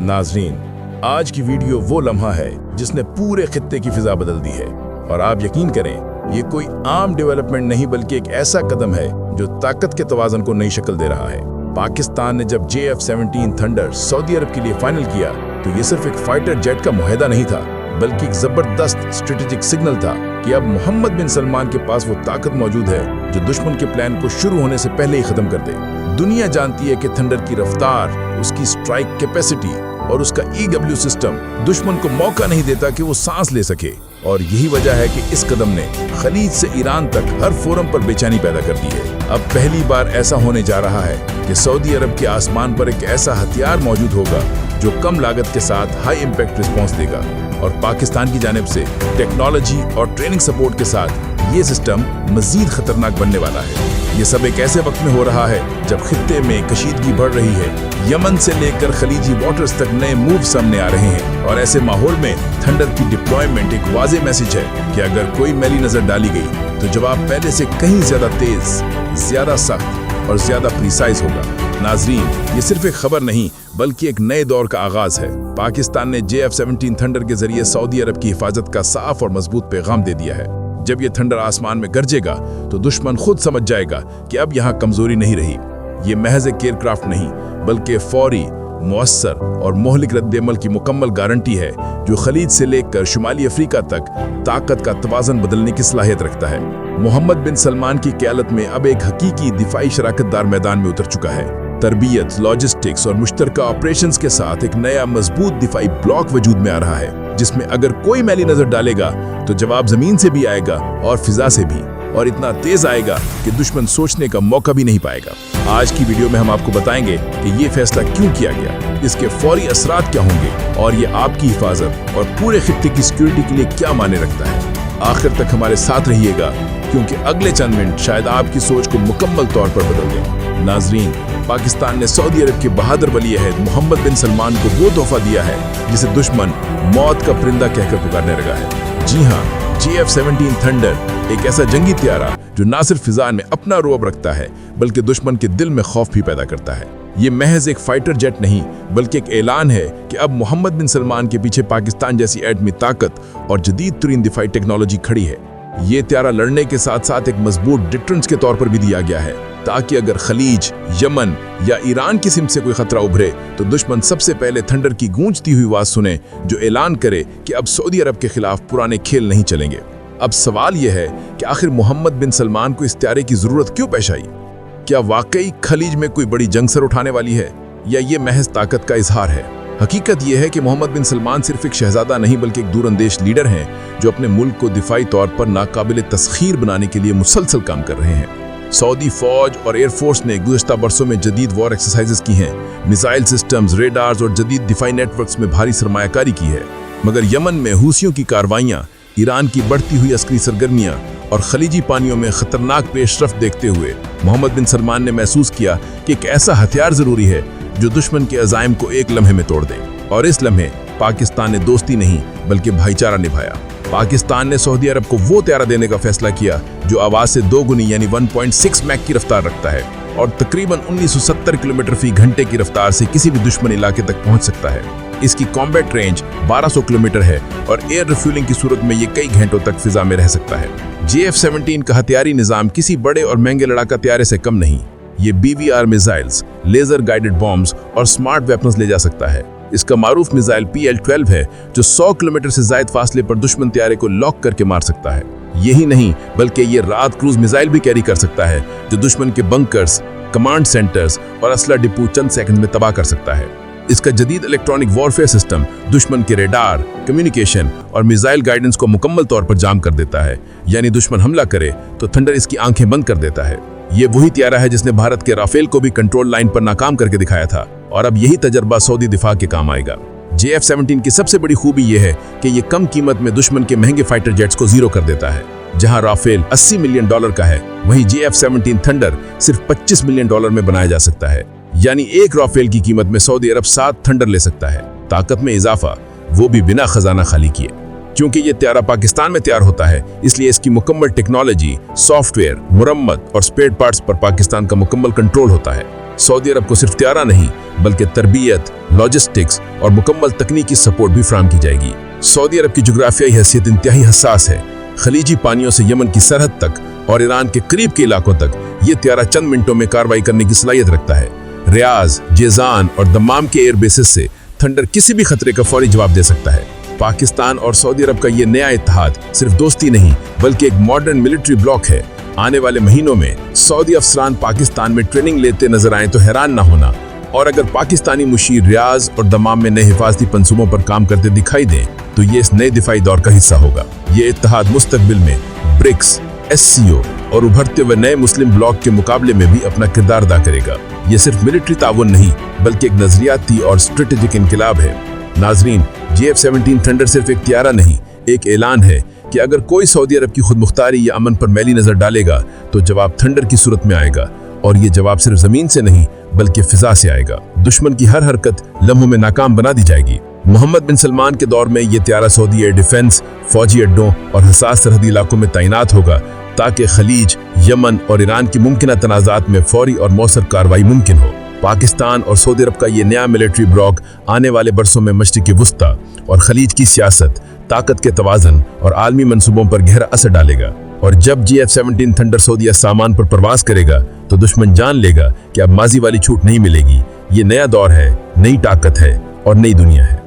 नाजरीन, आज की वीडियो वो लम्हा है जिसने पूरे खित्ते की फिजा बदल दी है। और आप यकीन करें, ये कोई आम डेवलपमेंट नहीं बल्कि एक ऐसा कदम है जो ताकत के तवाज़न को नई शक्ल दे रहा है। पाकिस्तान ने जब JF-17 थंडर सऊदी अरब के लिए फाइनल किया तो ये सिर्फ एक फाइटर जेट का मुआहदा नहीं था, बल्कि एक जबरदस्त स्ट्रेटेजिक सिग्नल था कि अब मोहम्मद बिन सलमान के पास वो ताकत मौजूद है जो दुश्मन के प्लान को शुरू होने से पहले ही खत्म कर दे। दुनिया जानती है कि थंडर की रफ्तार, उसकी स्ट्राइक कैपेसिटी और उसका EW सिस्टम दुश्मन को मौका नहीं देता कि वो सांस ले सके। और यही वजह है कि इस कदम ने खलीज से ईरान तक हर फोरम पर बेचैनी पैदा कर दी है। अब पहली बार ऐसा होने जा रहा है कि सऊदी अरब के आसमान पर एक ऐसा हथियार मौजूद होगा जो कम लागत के साथ हाई इम्पैक्ट रिस्पॉन्स देगा। और पाकिस्तान की जानिब से टेक्नोलॉजी और ट्रेनिंग सपोर्ट के साथ ये सिस्टम मजीद खतरनाक बनने वाला है। ये सब एक ऐसे वक्त में हो रहा है जब खित्ते में कशीदगी बढ़ रही है। यमन से लेकर खलीजी वाटर्स तक नए मूव सामने आ रहे हैं और ऐसे माहौल में थंडर की डिप्लॉयमेंट एक वाज़ेह मैसेज है कि अगर कोई मैली नजर डाली गई तो जवाब पहले से कहीं ज्यादा तेज, ज्यादा सख्त और ज्यादा प्रिसाइज होगा। नाजरीन, ये सिर्फ एक खबर नहीं बल्कि एक नए दौर का आगाज है। पाकिस्तान ने JF-17 थंडर के जरिए सऊदी अरब की हिफाजत का साफ और मजबूत पैगाम दे दिया है। जब ये थंडर आसमान में गरजेगा तो दुश्मन खुद समझ जाएगा कि अब यहाँ कमजोरी नहीं रही। ये महज एक एयरक्राफ्ट नहीं बल्कि फौरी, मुअस्सर और मोहलिक रद्द-ए-अमल की मुकम्मल गारंटी है जो खलीज से लेकर शुमाली अफ्रीका तक ताकत का तवाज़न बदलने की सलाहियत रखता है। मोहम्मद बिन सलमान की क़यादत में अब एक हकीकी दिफाई शराकतदार मैदान में उतर चुका है। तरबियत, लॉजिस्टिक्स और मुश्तरका ऑपरेशंस के साथ एक नया मजबूत दिफाई ब्लॉक वजूद में आ रहा है जिसमें अगर कोई मैली नजर डालेगा तो जवाब जमीन से भी आएगा और फिजा से भी, और इतना तेज आएगा कि दुश्मन सोचने का मौका भी नहीं पाएगा। आज की वीडियो में हम आपको बताएंगे कि ये फैसला क्यों किया गया, इसके फौरी असरात क्या होंगे और ये आपकी हिफाजत और पूरे खित्ते की सिक्योरिटी के लिए क्या मायने रखता है। आखिर तक हमारे साथ रहिएगा क्योंकि अगले चंद मिनट शायद आपकी सोच को मुकम्मल तौर पर बदल दें। नाजरीन, पाकिस्तान ने सऊदी अरब के बहादुर वली अहद मोहम्मद बिन सलमान को वो तोहफा दिया है जिसे दुश्मन मौत का परिंदा कहकर पुकारने लगा है। जी हाँ, JF-17 थंडर एक ऐसा जंगी त्यारा जो ना सिर्फ फिजा में अपना रोब रखता है बल्कि दुश्मन के दिल में खौफ भी पैदा करता है। ये महज एक फाइटर जेट नहीं बल्कि एक ऐलान है कि अब मोहम्मद बिन सलमान के पीछे पाकिस्तान जैसी एटमी ताकत और जदीद तरीन दिफाई टेक्नोलॉजी खड़ी है। ये त्यारा लड़ने के साथ साथ एक मजबूत डिटरेंस के तौर पर भी दिया गया है ताकि अगर खलीज, यमन या ईरान की सिमत से कोई खतरा उभरे तो दुश्मन सबसे पहले थंडर की गूंजती हुई आवाज सुने जो ऐलान करे कि अब सऊदी अरब के खिलाफ पुराने खेल नहीं चलेंगे। अब सवाल यह है कि आखिर मोहम्मद बिन सलमान को इस त्यारे की जरूरत क्यों पेश आई? क्या वाकई खलीज में कोई बड़ी जंग सर उठाने वाली है या ये महज ताकत का इजहार है? हकीकत यह है कि मोहम्मद बिन सलमान सिर्फ एक शहजादा नहीं बल्कि एक दूरअंदेश लीडर हैं जो अपने मुल्क को दिफाई तौर पर नाकाबिल तस्खीर बनाने के लिए मुसलसल काम कर रहे हैं। सऊदी फौज और एयरफोर्स ने गुज़श्ता बरसों में जदीद वॉर एक्सरसाइजेस की हैं, मिसाइल सिस्टम्स, रेडार्स और जदीद दिफाई नेटवर्क्स में भारी सरमायाकारी की है। मगर यमन में हूसियों की कार्रवाइयाँ, ईरान की बढ़ती हुई अस्करी सरगर्मियाँ और खलीजी पानियों में खतरनाक पेशरफ्त देखते हुए मोहम्मद बिन सलमान ने महसूस किया कि एक ऐसा हथियार जरूरी है जो दुश्मन के अज़ाइम को एक लम्हे में तोड़ दे। और इस लम्हे पाकिस्तान ने दोस्ती नहीं बल्कि भाईचारा निभाया। पाकिस्तान ने सऊदी अरब को वो त्यारा देने का फैसला किया जो आवाज से 2 गुनी यानी 1.6 मैक की रफ्तार रखता है और तकरीबन 1970 किलोमीटर फी घंटे की रफ्तार से किसी भी दुश्मन इलाके तक पहुंच सकता है। इसकी कॉम्बैट रेंज 1200 किलोमीटर है और एयर रिफ्यूलिंग की सूरत में ये कई घंटों तक फिजा में रह सकता है। JF-17 का हथियारी निजाम किसी बड़े और महंगे लड़ाका त्यारे से कम नहीं। ये BVR missiles, laser guided bombs और स्मार्ट वेपन्स ले जा सकता है। इसका मारूफ मिसाइल PL-12 है जो 100 किलोमीटर से ज्यादा फासले पर दुश्मन त्यारे को लॉक करके मार सकता है। यही नहीं बल्कि ये रात क्रूज मिसाइल भी कैरी कर सकता है जो दुश्मन के बंकर्स, कमांड सेंटर्स और असला डिपो चंद सेकंड में तबाह कर सकता है। इसका जदीद इलेक्ट्रॉनिक वॉरफेयर सिस्टम दुश्मन के रेडार, कम्युनिकेशन और मिसाइल गाइडेंस को मुकम्मल तौर पर जाम कर देता है। यानी दुश्मन हमला करे तो थंडर इसकी आंखें बंद कर देता है। ये वही त्यारा है जिसने भारत के राफेल को भी कंट्रोल लाइन पर नाकाम करके दिखाया था और अब यही तजर्बा सऊदी दिफा के काम आएगा। JF-17 की सबसे बड़ी खूबी यह है कि ये कम कीमत में दुश्मन के महंगे फाइटर जेट्स को जीरो कर देता है। जहां राफेल $80 मिलियन का है, वहीं JF-17 थंडर सिर्फ $25 मिलियन में बनाया जा सकता है। यानी एक राफेल की कीमत में सऊदी अरब 7 थंडर ले सकता है। ताकत में इजाफा, वो भी बिना खजाना खाली किए। क्योंकि ये त्यारा पाकिस्तान में तैयार होता है इसलिए इसकी मुकम्मल टेक्नोलॉजी, सॉफ्टवेयर, मुरम्मत और स्पेयर पार्ट्स पर पाकिस्तान का मुकम्मल कंट्रोल होता है। सऊदी अरब को सिर्फ त्यारा नहीं बल्कि तरबियत, लॉजिस्टिक्स और मुकम्मल तकनीकी सपोर्ट भी फराहम की जाएगी। सऊदी अरब की जुग्राफियाई हैसियत इंतहाई हसास है। खलीजी पानियों से यमन की सरहद तक और ईरान के करीब के इलाकों तक ये त्यारा चंद मिनटों में कार्रवाई करने की सलाहियत रखता है। रियाज, जेजान और दमाम के एयर बेसिस से थंडर किसी भी खतरे का फौरी जवाब दे सकता है। पाकिस्तान और सऊदी अरब का ये नया इत्तेहाद सिर्फ दोस्ती नहीं बल्कि एक मॉडर्न मिलिट्री ब्लॉक है। आने वाले महीनों में सऊदी अफसरान पाकिस्तान में ट्रेनिंग लेते नजर आए तो हैरान ना होना, और अगर पाकिस्तानी मुशीर रियाज और दमाम में नए हिफाजती मंसूबों पर काम करते दिखाई दें तो ये इस नए दिफाई दौर का हिस्सा होगा। ये इत्तेहाद मुस्तकबिल में ब्रिक्स, SCO और उभरते हुए नए मुस्लिम ब्लॉक के मुकाबले में भी अपना किरदार अदा करेगा। ये सिर्फ मिलिट्री ताउन नहीं बल्कि एक नजरियाती और स्ट्रेटेजिक इनकलाब है। नाजरीन, JF-17 थंडर सिर्फ एक त्यारा नहीं, एक ऐलान है कि अगर कोई सऊदी अरब की खुद मुख्तारी या अमन पर मैली नजर डालेगा तो जवाब थंडर की सूरत में आएगा, और ये जवाब सिर्फ जमीन से नहीं बल्कि फिजा से आएगा। दुश्मन की हर हरकत लम्हों में नाकाम बना दी जाएगी। मोहम्मद बिन सलमान के दौर में ये त्यारा सऊदी एयर डिफेंस, फौजी अड्डों और हसास सरहदी इलाकों में तैनात होगा ताकि खलीज, यमन और ईरान की मुमकिन तनाज़ात में फौरी और मौसर कार्रवाई मुमकिन हो। पाकिस्तान और सऊदी अरब का ये नया मिलिट्री ब्लॉक आने वाले बरसों में मशरिक़ वुस्ता और खलीज की सियासत, ताकत के तवाज़न और आलमी मंसूबों पर गहरा असर डालेगा। और जब JF-17 थंडर सऊदी सामान पर प्रवास करेगा तो दुश्मन जान लेगा कि अब माजी वाली छूट नहीं मिलेगी। ये नया दौर है, नई ताकत है और नई दुनिया है।